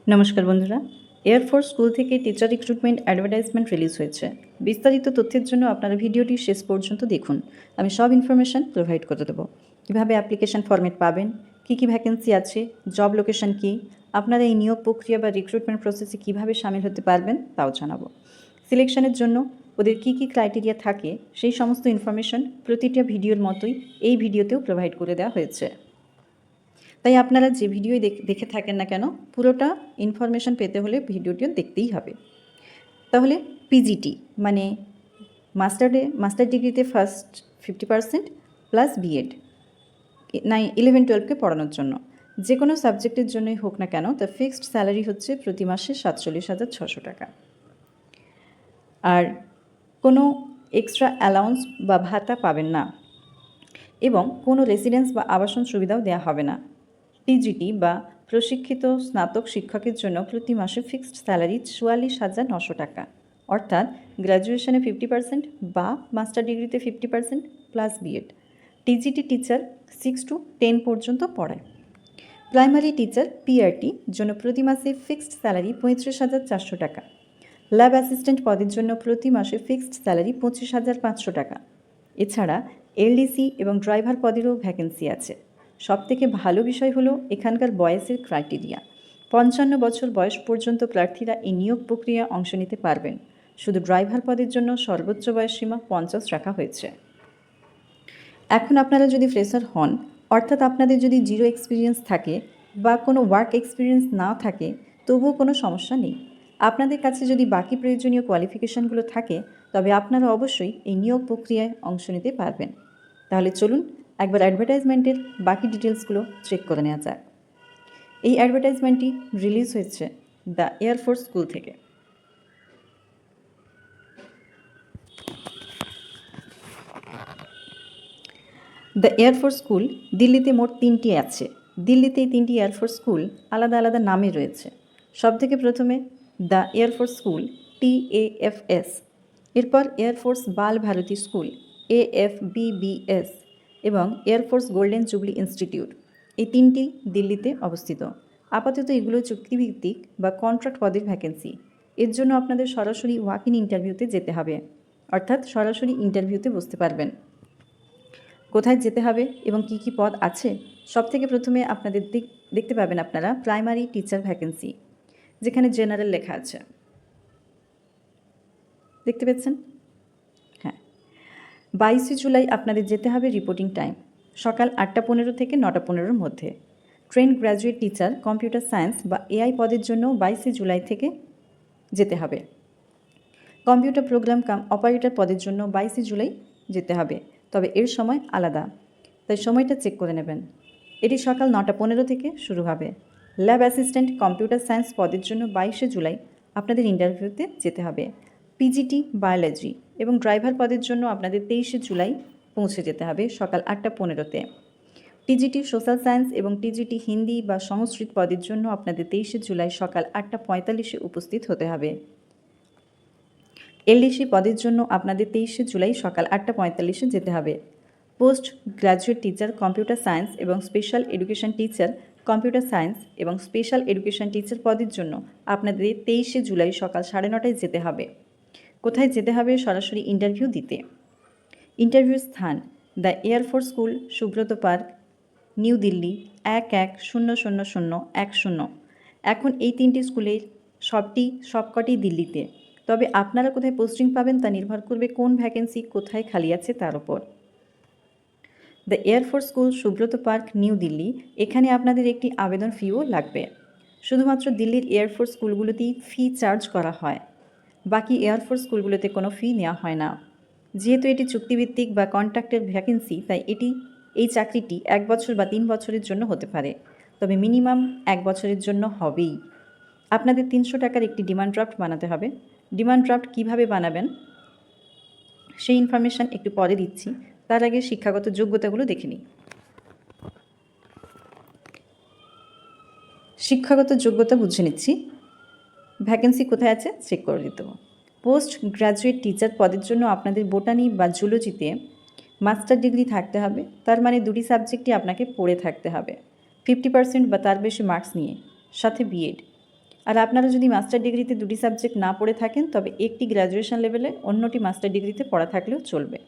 নমস্কার বন্ধুরা, air force school থেকে টিচার রিক্রুটমেন্ট অ্যাডভার্টাইজমেন্ট রিলিজ হয়েছে। বিস্তারিত তথ্যের জন্য আপনারা ভিডিওটি শেষ পর্যন্ত দেখুন। আমি সব ইনফরমেশান প্রোভাইড করে দেবো। কীভাবে অ্যাপ্লিকেশান ফর্মেট পাবেন, কী কী ভ্যাকেন্সি আছে, জব লোকেশন কী, আপনারা এই নিয়োগ প্রক্রিয়া বা রিক্রুটমেন্ট প্রসেসে কীভাবে সামিল হতে পারবেন তাও জানাবো। সিলেকশনের জন্য ওদের কী কী ক্রাইটেরিয়া থাকে সেই সমস্ত ইনফরমেশান প্রতিটা ভিডিওর মতোই এই ভিডিওতেও প্রোভাইড করে দেওয়া হয়েছে। তাই আপনারা যে ভিডিও দেখে থাকেন না কেন, পুরোটা ইনফরমেশান পেতে হলে ভিডিওটিও দেখতেই হবে। তাহলে পিজিটি মানে মাস্টার ডিগ্রিতে ফার্স্ট 50% প্লাস বিএড 11-12কে পড়ানোর জন্য যে কোনো সাবজেক্টের জন্যই হোক না কেন, তার ফিক্সড স্যালারি হচ্ছে প্রতি মাসে 47,600 টাকা। আর কোনো এক্সট্রা অ্যালাউন্স বা ভাতা পাবেন না এবং কোনো রেসিডেন্স বা আবাসন সুবিধাও দেওয়া হবে না। টিজিটি বা প্রশিক্ষিত স্নাতক শিক্ষকের জন্য প্রতি মাসে ফিক্সড স্যালারি 44,900 টাকা, অর্থাৎ গ্র্যাজুয়েশনে 50% বা মাস্টার ডিগ্রিতে 50% plus B Ed. TGT teacher 6 to 10 পর্যন্ত পড়ায়। প্রাইমারি টিচার পিআরটি জন্য প্রতি মাসে ফিক্সড স্যালারি 35,400 টাকা। ল্যাব অ্যাসিস্ট্যান্ট পদের জন্য প্রতি মাসে ফিক্সড স্যালারি 25,500 টাকা। এছাড়া এলডিসি এবং ড্রাইভার পদেরও ভ্যাকেন্সি আছে। সবথেকে ভালো বিষয় হলো এখানকার বয়সের ক্রাইটেরিয়া। 55 বছর বয়স পর্যন্ত প্রার্থীরা এই নিয়োগ প্রক্রিয়া অংশ নিতে পারবেন। শুধু ড্রাইভার পদের জন্য সর্বোচ্চ বয়স সীমা 50 রাখা হয়েছে। এখন আপনারা যদি ফ্রেশার হন, অর্থাৎ আপনাদের যদি জিরো এক্সপিরিয়েন্স থাকে বা কোনো ওয়ার্ক এক্সপিরিয়েন্স না থাকে, তবুও কোনো সমস্যা নেই। আপনাদের কাছে যদি বাকি প্রয়োজনীয় কোয়ালিফিকেশানগুলো থাকে, তবে আপনারা অবশ্যই এই নিয়োগ প্রক্রিয়ায় অংশ নিতে পারবেন। তাহলে চলুন একবার অ্যাডভার্টাইজমেন্টের বাকি ডিটেলসগুলো চেক করে নেওয়া যাক। এই অ্যাডভার্টাইজমেন্টটি রিলিজ হয়েছে দ্য এয়ারফোর্স স্কুল থেকে। দ্য এয়ারফোর্স স্কুল দিল্লিতে মোট 3টি আছে। দিল্লিতে এই 3টি এয়ারফোর্স স্কুল আলাদা আলাদা নামে রয়েছে। সবথেকে প্রথমে দ্য এয়ারফোর্স স্কুল TAFS, এরপর এয়ারফোর্স বাল ভারতী স্কুল AFBBS এবং এয়ারফোর্স গোল্ডেন জুবলি ইনস্টিটিউট। এই 3টি দিল্লিতে অবস্থিত। আপাতত এগুলো চুক্তিভিত্তিক বা কন্ট্রাক্ট পদের ভ্যাকেন্সি। এর জন্য আপনাদের সরাসরি ওয়াক ইন ইন্টারভিউতে যেতে হবে, অর্থাৎ সরাসরি ইন্টারভিউতে বসতে পারবেন। কোথায় যেতে হবে এবং কি কি পদ আছে, সবথেকে প্রথমে আপনাদের দেখতে পাবেন আপনারা প্রাইমারি টিচার ভ্যাকেন্সি, যেখানে জেনারেল লেখা আছে, দেখতে পাচ্ছেন? হ্যাঁ, 22 জুলাই আপনাদের যেতে হবে। রিপোর্টিং টাইম সকাল 8টা 15 থেকে 9টা 15-র মধ্যে। Train graduate teacher computer science বা AI পদের জন্য 22 জুলাই থেকে যেতে হবে। কম্পিউটার প্রোগ্রাম কাম অপারেটর পদের জন্য 22 জুলাই যেতে হবে, তবে এর সময় আলাদা, তাই সময়টা চেক করে নেবেন। এটি সকাল 9টা 15 থেকে শুরু হবে। ল্যাব অ্যাসিস্ট্যান্ট কম্পিউটার সায়েন্স পদের জন্য 22 জুলাই আপনাদের ইন্টারভিউতে যেতে হবে। পিজিটি বায়োলজি এবং ড্রাইভার পদের জন্য আপনাদের 23 জুলাই পৌঁছে যেতে হবে সকাল 8টা 15-তে। টিজিটি সোশ্যাল সায়েন্স এবং টিজিটি হিন্দি বা সংস্কৃত পদের জন্য আপনাদের 23 জুলাই সকাল 8টা 45-এ উপস্থিত হতে হবে। এলডিসি পদের জন্য আপনাদের 23 জুলাই সকাল 8টা 45-এ যেতে হবে। Post graduate teacher computer science এবং special education teacher computer science এবং স্পেশাল এডুকেশন টিচার পদের জন্য আপনাদের 23 জুলাই সকাল 9:30টায় যেতে হবে। কোথায় যেতে হবে? সরাসরি ইন্টারভিউ দিতে। ইন্টারভিউ স্থান the Air Force School, Subroto Park, New Delhi 110010। এখন এই 3টি স্কুলের সবকটি দিল্লিতে, তবে আপনারা কোথায় পোস্টিং পাবেন তা নির্ভর করবে কোন ভ্যাকেন্সি কোথায় খালি আছে তার উপর। The Air Force School, Subroto Park, New Delhi, এখানে আপনাদের একটি আবেদন ফিও লাগবে। শুধুমাত্র দিল্লির এয়ারফোর্স স্কুলগুলোতেই ফি চার্জ করা হয়, বাকি এয়ারফোর্স স্কুলগুলোতে কোনো ফি নেওয়া হয় না। যেহেতু এটি চুক্তিভিত্তিক বা কন্ট্রাক্টের ভ্যাকেন্সি, তাই এই চাকরিটি 1 বছর বা 3 বছরের জন্য হতে পারে, তবে মিনিমাম 1 বছরের জন্য হবেই। আপনাদের 300 টাকার একটি ডিমান্ড ড্রাফট বানাতে হবে। ডিমান্ড ড্রাফট কীভাবে বানাবেন সেই ইনফরমেশান একটু পরে দিচ্ছি, তার আগে শিক্ষাগত যোগ্যতাগুলো দেখে নিই। শিক্ষাগত যোগ্যতা বুঝে নিচ্ছি। ভ্যাকেন্সি কোথায় আছে চেক করে দিতে হবে। পোস্ট গ্র্যাজুয়েট টিচার পদের জন্য আপনাদের বোটানি বা জুলজিতে মাস্টার ডিগ্রি থাকতে হবে, তার মানে 2টি সাবজেক্টই আপনাকে পড়ে থাকতে হবে 50% বা তার বেশি মার্কস নিয়ে, সাথে বিএড। আর আপনারা যদি মাস্টার ডিগ্রিতে দুটি সাবজেক্ট না পড়ে থাকেন তবে একটি গ্র্যাজুয়েশন লেভেলে অন্যটি মাস্টার ডিগ্রিতে পড়া থাকলেও চলবে।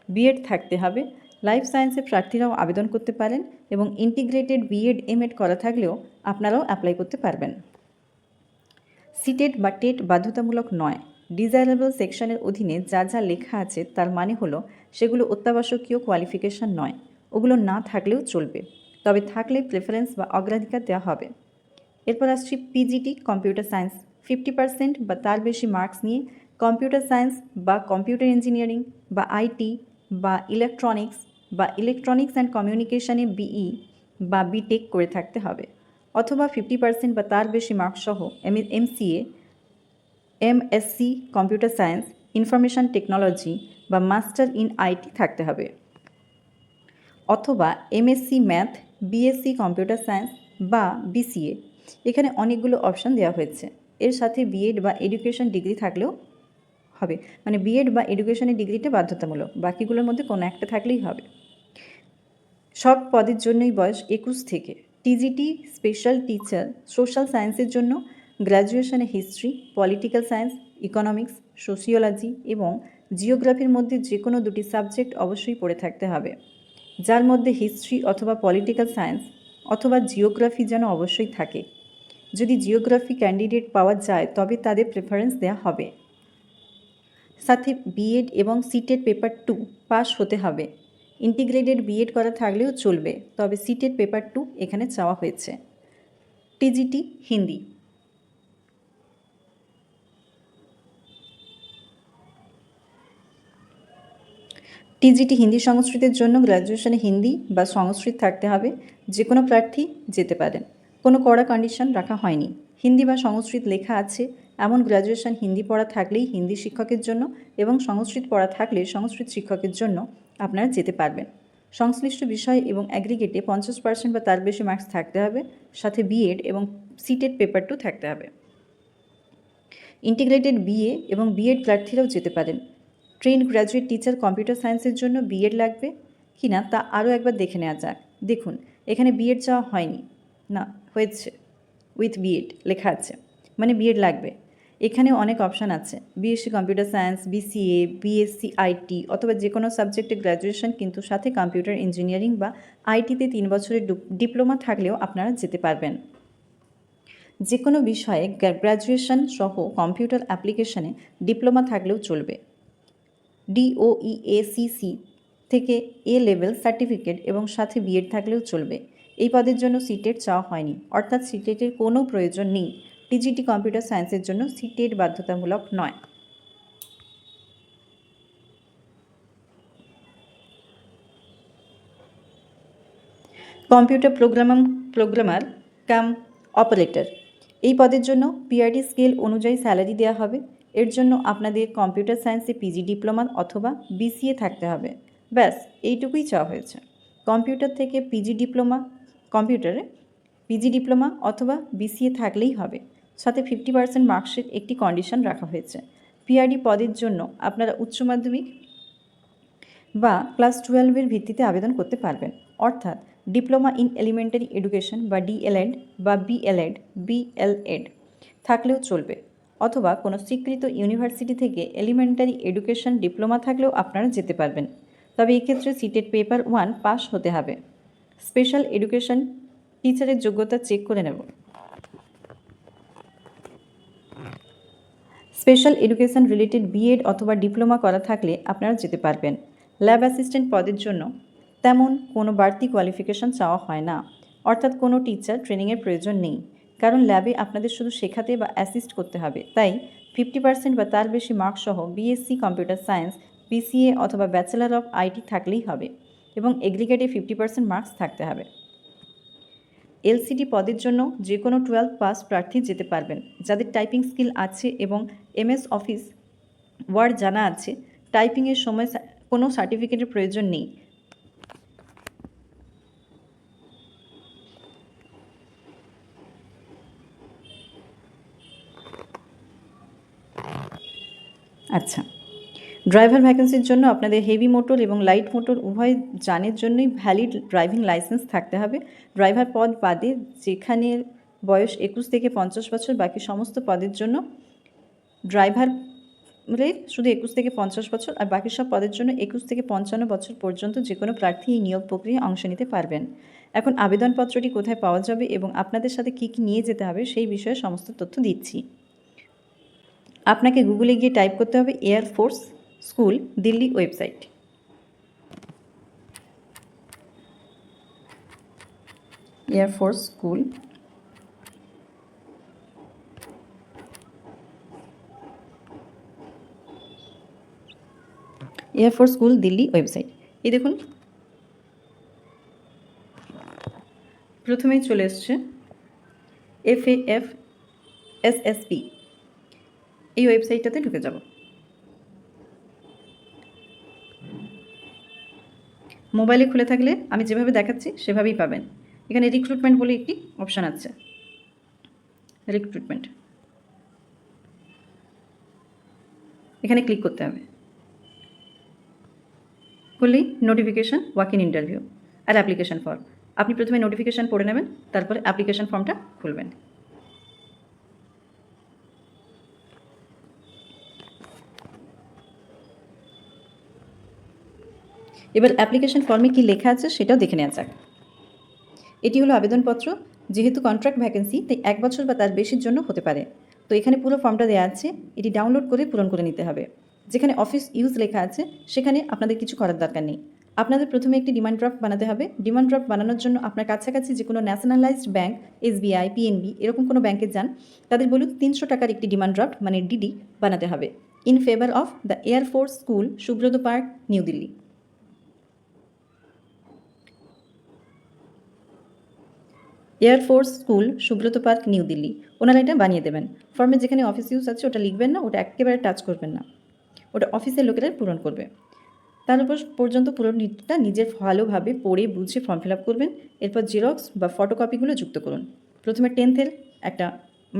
বিএড থাকতে হবে। লাইফ সায়েন্সে প্রার্থীরাও আবেদন করতে পারেন এবং ইন্টিগ্রেটেড বিএড এমএড করা থাকলেও আপনারাও অ্যাপ্লাই করতে পারবেন। সিটেট বা টেট বাধ্যতামূলক নয়। ডিজায়ারেবল সেকশনের অধীনে যা যা লেখা আছে তার মানে হলো সেগুলো অত্যাবশ্যকীয় কোয়ালিফিকেশন নয়, ওগুলো না থাকলেও চলবে, তবে থাকলে প্রেফারেন্স বা অগ্রাধিকার দেওয়া হবে। এরপর আসছি পিজিটি কম্পিউটার সায়েন্স। 50% বা তার বেশি মার্কস নিয়ে কম্পিউটার সায়েন্স বা কম্পিউটার ইঞ্জিনিয়ারিং বা আইটি বা ইলেকট্রনিক্স অ্যান্ড কমিউনিকেশনে বিই বা বিটেক করে থাকতে হবে, অথবা 50% বা তার বেশি মার্কস সহ MCA, MSc computer science, information technology বা মাস্টার ইন আইটি থাকতে হবে, অথবা MSc math, BSc computer science বা বিসিএ। এখানে অনেকগুলো অপশান দেওয়া হয়েছে। এর সাথে বিএড বা এডুকেশন ডিগ্রি থাকলেও হবে, মানে বিএড বা এডুকেশনের ডিগ্রিটা বাধ্যতামূলক, বাকিগুলোর মধ্যে কোনো একটা থাকলেই হবে। সব পদের জন্যই বয়স 21 থেকে। টিজিটি স্পেশাল টিচার সোশ্যাল সায়েন্সের জন্য গ্র্যাজুয়েশনে history, political science, economics, sociology এবং জিওগ্রাফির মধ্যে যে কোনো দুটি সাবজেক্ট অবশ্যই পড়ে থাকতে হবে, যার মধ্যে হিস্ট্রি অথবা পলিটিক্যাল সায়েন্স অথবা জিওগ্রাফি যেন অবশ্যই থাকে। যদি জিওগ্রাফি ক্যান্ডিডেট পাওয়া যায় তবে তাদের প্রেফারেন্স দেওয়া হবে। সাথে বিএড এবং সিটেট পেপার 2 পাস হতে হবে। ইন্টিগ্রেটেড বিএড করা থাকলেও চলবে, তবে সিটেট পেপার 2 এখানে চাওয়া হয়েছে। টিজিটি হিন্দি। টিজিটি হিন্দি সংস্কৃতের জন্য গ্র্যাজুয়েশনে হিন্দি বা সংস্কৃত থাকতে হবে। যে কোনো প্রার্থী যেতে পারেন, কোনো কড়া কন্ডিশন রাখা হয়নি। হিন্দি বা সংস্কৃত লেখা আছে এমন গ্র্যাজুয়েশন হিন্দি পড়া থাকলেই হিন্দি শিক্ষকের জন্য এবং সংস্কৃত পড়া থাকলে সংস্কৃত শিক্ষকের জন্য আপনারা যেতে পারবেন। সংশ্লিষ্ট বিষয় এবং অ্যাগ্রিগেটে 50% বা তার বেশি মার্কস থাকতে হবে, সাথে বিএড এবং সিটেট পেপার 2 থাকতে হবে। ইন্টিগ্রেটেড বিএ এবং বিএড প্রার্থীরাও যেতে পারেন। ট্রেন গ্র্যাজুয়েট টিচার কম্পিউটার সায়েন্সের জন্য বিএড লাগবে কি না তা আরও একবার দেখে নেওয়া যাক। দেখুন, এখানে বিএড চাওয়া হয়নি, না হয়েছে উইথ বিএড লেখা আছে, মানে বিএড লাগবে। এখানে অনেক অপশান আছে, BSc computer science, BCA, BSc IT অথবা যে কোনো সাবজেক্টে গ্র্যাজুয়েশন, কিন্তু সাথে কম্পিউটার ইঞ্জিনিয়ারিং বা আইটিতে 3 বছরের ডিপ্লোমা থাকলেও আপনারা যেতে পারবেন। যে কোনো বিষয়ে গ্র্যাজুয়েশন সহ কম্পিউটার অ্যাপ্লিকেশনে ডিপ্লোমা থাকলেও চলবে। ডিওইএসিসি থেকে এ লেভেল সার্টিফিকেট এবং সাথে বিএড থাকলেও চলবে। এই পদের জন্য সিটেট চাওয়া হয়নি, অর্থাৎ সিটেটের কোনো প্রয়োজন নেই। টিজিটি কম্পিউটার সায়েন্সের জন্য সিটেট বাধ্যতামূলক নয়। কম্পিউটার প্রোগ্রামার কাম অপারেটর, এই পদের জন্য পিআরডি স্কেল অনুযায়ী স্যালারি দেওয়া হবে। এর জন্য আপনাদের কম্পিউটার সায়েন্সে পিজি ডিপ্লোমা অথবা বিসিএ থাকতে হবে, ব্যাস এইটুকুই চাওয়া হয়েছে। কম্পিউটার থেকে কম্পিউটারে পিজি ডিপ্লোমা অথবা বিসিএ থাকলেই হবে, সাথে 50% মার্কসের একটি কন্ডিশন রাখা হয়েছে। পিআরডি পদের জন্য আপনারা উচ্চ মাধ্যমিক বা ক্লাস 12-এর ভিত্তিতে আবেদন করতে পারবেন, অর্থাৎ ডিপ্লোমা ইন এলিমেন্টারি এডুকেশন বা ডিএলএড বা বিএলএড থাকলেও চলবে, অথবা কোনো স্বীকৃত ইউনিভার্সিটি থেকে এলিমেন্টারি এডুকেশন ডিপ্লোমা থাকলেও আপনারা যেতে পারবেন, তবে এক্ষেত্রে সিটেট পেপার 1 পাস হতে হবে। স্পেশাল এডুকেশন টিচারের যোগ্যতা চেক করে নেব। স্পেশাল এডুকেশন রিলেটেড বিএড অথবা ডিপ্লোমা করা থাকলে আপনারা যেতে পারবেন। ল্যাব অ্যাসিস্ট্যান্ট পদের জন্য তেমন কোনো বাড়তি কোয়ালিফিকেশন চাওয়া হয় না, অর্থাৎ কোনো টিচার ট্রেনিংয়ের প্রয়োজন নেই, কারণ ল্যাবে আপনাদের শুধু শেখাতে বা অ্যাসিস্ট করতে হবে। তাই 50% বা তার বেশি মার্কস সহ বিএসসি কম্পিউটার সায়েন্স, বিসিএ অথবা ব্যাচেলার অফ আইটি থাকলেই হবে এবং এগ্রিগেটে 50% মার্কস থাকতে হবে। এলসিডি পদের জন্য যে কোনো 12 পাস প্রার্থী যেতে পারবেন, যাদের টাইপিং স্কিল আছে এবং এমএস অফিস ওয়ার্ড জানা আছে। টাইপিংয়ের সময় কোনো সার্টিফিকেটের প্রয়োজন নেই। আচ্ছা, ড্রাইভার ভ্যাকেন্সির জন্য আপনাদের হেভি মোটর এবং লাইট মোটর উভয় যানের জন্যই ভ্যালিড ড্রাইভিং লাইসেন্স থাকতে হবে। ড্রাইভার পদ বাদে যেখানে বয়স 21 থেকে 50 বছর, বাকি সমস্ত পদের জন্য ড্রাইভারের শুধু 21 থেকে 50 বছর, আর বাকি সব পদের জন্য 21 থেকে 55 বছর পর্যন্ত যে কোনো প্রার্থী এই নিয়োগ প্রক্রিয়ায় অংশ নিতে পারবেন। এখন আবেদনপত্রটি কোথায় পাওয়া যাবে এবং আপনাদের সাথে কী কী নিয়ে যেতে হবে সেই বিষয়ে সমস্ত তথ্য দিচ্ছি। আপনাকে গুগলে গিয়ে টাইপ করতে হবে air force school Delhi website. Air force school Delhi website. এই দেখুন, প্রথমেই চলে এসছে FAFSSP। এই ওয়েবসাইটটাতে ঢুকে যাব। মোবাইলে খুলে থাকলে আমি যেভাবে দেখাচ্ছি সেভাবেই পাবেন। এখানে রিক্রুটমেন্ট বলে একটি অপশান আছে, রিক্রুটমেন্ট, এখানে ক্লিক করতে হবে। করলেই নোটিফিকেশান, ওয়াক ইন ইন্টারভিউ আর অ্যাপ্লিকেশান ফর্ম। আপনি প্রথমে নোটিফিকেশান পড়ে নেবেন, তারপরে অ্যাপ্লিকেশান ফর্মটা খুলবেন। এবার অ্যাপ্লিকেশান ফর্মে কী লেখা আছে সেটাও দেখে নেওয়া যাক। এটি হলো আবেদনপত্র। যেহেতু কন্ট্রাক্ট ভ্যাকেন্সি, তাই 1 বছর বা তার বেশির জন্য হতে পারে। তো এখানে পুরো ফর্মটা দেওয়া আছে, এটি ডাউনলোড করে পূরণ করে নিতে হবে। যেখানে অফিস ইউজ লেখা আছে সেখানে আপনাদের কিছু করার দরকার নেই। আপনাদের প্রথমে একটি ডিমান্ড ড্রাফট বানাতে হবে। ডিমান্ড ড্রাফট বানানোর জন্য আপনার কাছাকাছি যে কোনো ন্যাশনালাইজড ব্যাঙ্ক, SBI, PNB এরকম কোনো ব্যাঙ্কে যান, তাদের বলুন 300 টাকার একটি ডিমান্ড ড্রাফট মানে DD বানাতে হবে, in favour of the Air Force School, Subroto Park, New Delhi. Air Force School, Subroto Park, New Delhi, ওনারা এটা বানিয়ে দেবেন। ফর্মে যেখানে অফিস ইউজ আছে ওটা লিখবেন না, ওটা একেবারে টাচ করবেন না, ওটা অফিসের লোকেরা পূরণ করবে। তার উপর পর্যন্ত পুরো নিটটা নিজের ভালোভাবে পড়ে বুঝে ফর্ম ফিল আপ করবেন। এরপর জেরক্স বা ফটোকপিগুলো যুক্ত করুন। প্রথমে 10th-এর একটা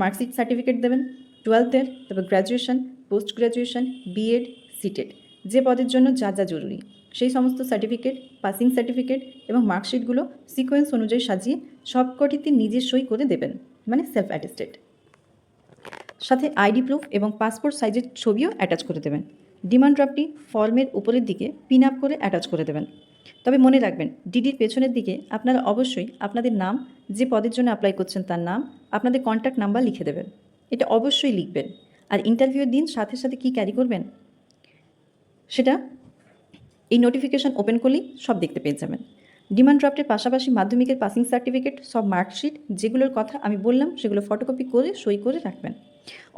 মার্কশিট সার্টিফিকেট দেবেন, 12th-এর, তারপর graduation, post graduation, BEd, CTET, যে পদের জন্য যা যা জরুরি সেই সমস্ত সার্টিফিকেট, পাসিং সার্টিফিকেট এবং মার্কশিটগুলো সিকোয়েন্স অনুযায়ী সাজিয়ে সবকটিতে নিজের সই করে দেবেন, মানে সেলফ অ্যাটেস্টেড। সাথে আইডি প্রুফ এবং পাসপোর্ট সাইজের ছবিও অ্যাটাচ করে দেবেন। ডিমান্ড ড্রাফটটি ফর্মের উপরের দিকে পিন আপ করে অ্যাটাচ করে দেবেন। তবে মনে রাখবেন, ডিডির পেছনের দিকে আপনারা অবশ্যই আপনাদের নাম, যে পদের জন্য অ্যাপ্লাই করছেন তার নাম, আপনাদের কন্ট্যাক্ট নাম্বার লিখে দেবেন। এটা অবশ্যই লিখবেন। আর ইন্টারভিউয়ের দিন সাথে সাথে কী ক্যারি করবেন সেটা এই নোটিফিকেশান ওপেন করলেই সব দেখতে পেয়ে যাবেন। ডিমান্ড ড্রাফটের পাশাপাশি মাধ্যমিকের পাসিং সার্টিফিকেট, সব মার্কশিট যেগুলোর কথা আমি বললাম সেগুলো ফটোকপি করে সই করে রাখবেন।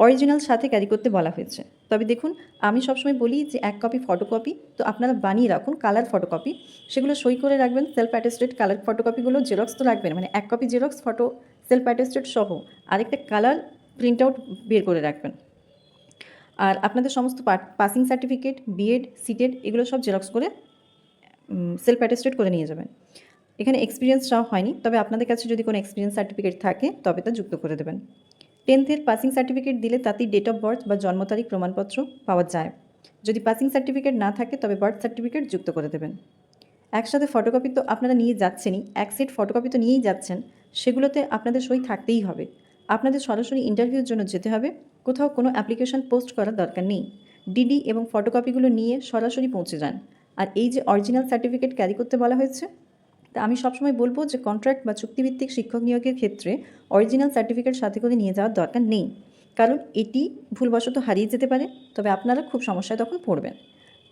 অরিজিনাল সাথে ক্যারি করতে বলা হয়েছে। তবে দেখুন, আমি সবসময় বলি যে 1 কপি ফটোকপি তো আপনারা বানিয়ে রাখুন, কালার ফটোকপি, সেগুলো সই করে রাখবেন। সেলফ অ্যাটেস্টেড কালার ফটোকপিগুলো জেরক্স তো রাখবেন, মানে 1 copy xerox photo self attested সহ আরেকটা কালার প্রিন্ট আউট বের করে রাখবেন। আর আপনাদের সমস্ত পাসিং সার্টিফিকেট, বিএড, সিটেড এগুলো সব জেরক্স করে সেলফ অ্যাটেস্টেড করে নিয়ে যাবেন। এখানে এক্সপিরিয়েন্স চাওয়া হয়নি, তবে আপনাদের কাছে যদি কোনো এক্সপিরিয়েন্স সার্টিফিকেট থাকে তবে তা যুক্ত করে দেবেন। 10th-এর পাসিং সার্টিফিকেট দিলে তাতেই ডেট অফ বার্থ বা জন্ম তারিখ প্রমাণপত্র পাওয়া যায়। যদি পাসিং সার্টিফিকেট না থাকে তবে বার্থ সার্টিফিকেট যুক্ত করে দেবেন। একসাথে ফটোকপি তো আপনারা নিয়ে যাচ্ছেনই, 1 সেট ফটোকপি তো নিয়েই যাচ্ছেন, সেগুলোতে আপনাদের সই থাকতেই হবে। আপনাদের সরাসরি ইন্টারভিউর জন্য যেতে হবে, কোথাও কোনো অ্যাপ্লিকেশন পোস্ট করার দরকার নেই। ডিডি এবং ফটোকপিগুলো নিয়ে সরাসরি পৌঁছে যান। আর এই যে অরিজিনাল সার্টিফিকেট ক্যারি করতে বলা হয়েছে, তা আমি সবসময় বলবো যে কন্ট্রাক্ট বা চুক্তিভিত্তিক শিক্ষক নিয়োগের ক্ষেত্রে অরিজিনাল সার্টিফিকেট সাথে করে নিয়ে যাওয়ার দরকার নেই, কারণ এটি ভুলবশত হারিয়ে যেতে পারে, তবে আপনারা খুব সমস্যায় তখন পড়বেন।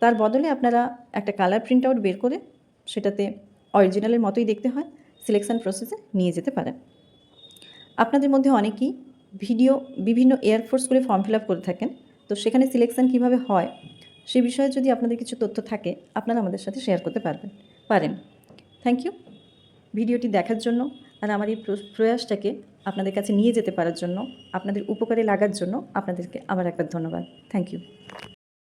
তার বদলে আপনারা একটা কালার প্রিন্ট আউট বের করে সেটাতে অরিজিনালের মতোই দেখতে হয়, সিলেকশন প্রসেসে নিয়ে যেতে পারেন। আপনাদের মধ্যে অনেকেই বিভিন্ন এয়ারফোর্স স্কুলে ফর্ম ফিল আপ করে থাকেন, তো সেখানে সিলেকশন কীভাবে হয় সে বিষয়ে যদি আপনাদের কিছু তথ্য থাকে আপনারা আমাদের সাথে শেয়ার করতে পারেন। থ্যাংক ইউ ভিডিওটি দেখার জন্য, আর আমার এই প্রয়াসটাকে আপনাদের কাছে নিয়ে যেতে পারার জন্য, আপনাদের উপকারে লাগার জন্য আপনাদেরকে আবার একবার ধন্যবাদ। Thank you.